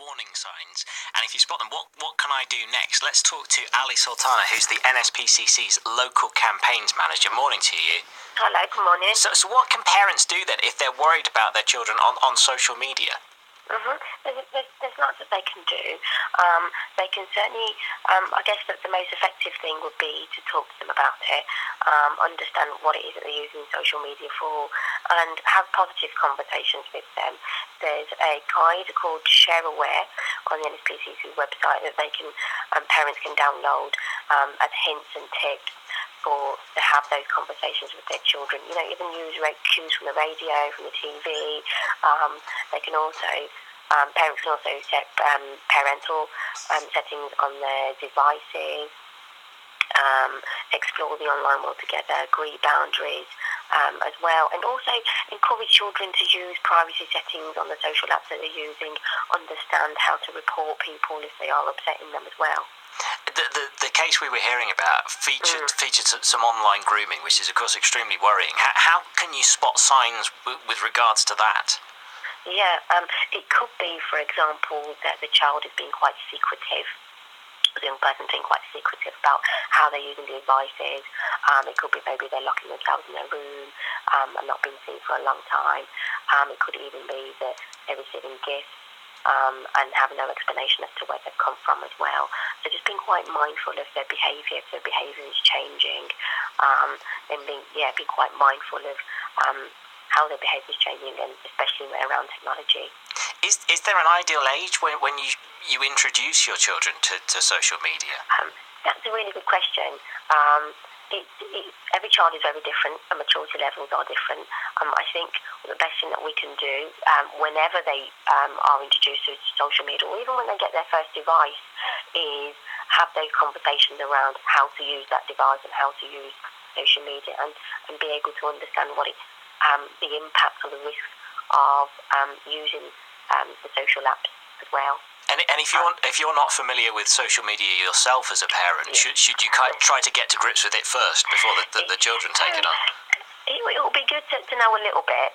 warning signs? And if you spot them, what can I do next? Let's talk to Ali Sultana, who's the NSPCC's Local Campaigns Manager. Morning to you. Hello, good morning. So what can parents do then if they're worried about their children on social media? There's lots that they can do. They can certainly, I guess that the most effective thing would be to talk to them about it, understand what it is that they're using social media for, and have positive conversations with them. There's a guide called Share Aware on the NSPCC website that they can, parents can download as hints and tips to have those conversations with their children. You know, even use cues from the radio, from the TV. They can also, parents can also set parental settings on their devices, explore the online world together, agree boundaries as well, and also encourage children to use privacy settings on the social apps that they're using, understand how to report people if they are upsetting them as well. The case we were hearing about featured some online grooming, which is of course extremely worrying. How can you spot signs with regards to that? Yeah, it could be, for example, that the child is being quite secretive. The young person being quite secretive about how they're using the devices. It could be maybe they're locking themselves in their room and not being seen for a long time. It could even be that they're receiving gifts and have no explanation as to where they've come from as well. So just being quite mindful of their behaviour, if their behaviour is changing, and being quite mindful of how their behaviour is changing, and especially around technology. Is there an ideal age when you introduce your children to social media? That's a really good question. Every child is very different, and maturity levels are different. I think the best thing that we can do whenever they are introduced to social media, or even when they get their first device, is have those conversations around how to use that device and how to use social media, and be able to understand what the impacts or the risks of using the social apps as well. And if you're not familiar with social media yourself as a parent, should you try to get to grips with it first before the children take it on? It will be good to know a little bit.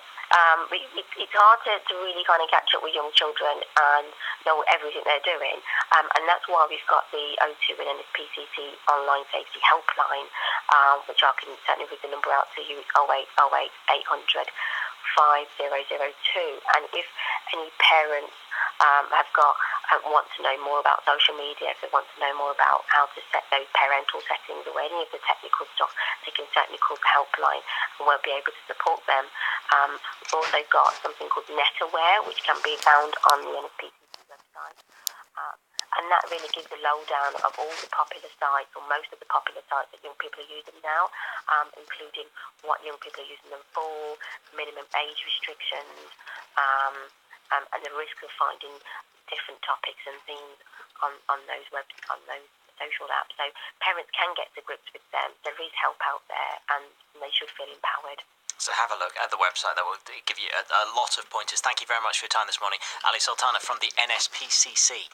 It's hard to really kind of catch up with young children and know everything they're doing, and that's why we've got the O2 and NSPCC online safety helpline, which I can certainly read the number out to you. It's 0808 800 5002. And if any parents want to know more about social media, if they want to know more about how to set those parental settings or any of the technical stuff, they can certainly call the helpline and we'll be able to support them. We've also got something called Net Aware, which can be found on the NSPCC website. And that really gives a lowdown of all the popular sites, or most of the popular sites that young people are using now, including what young people are using them for, minimum age restrictions, and the risk of finding different topics and themes on those social apps. So parents can get to grips with them. There is help out there, and they should feel empowered. So have a look at the website. That will give you a lot of pointers. Thank you very much for your time this morning. Ali Sultana from the NSPCC.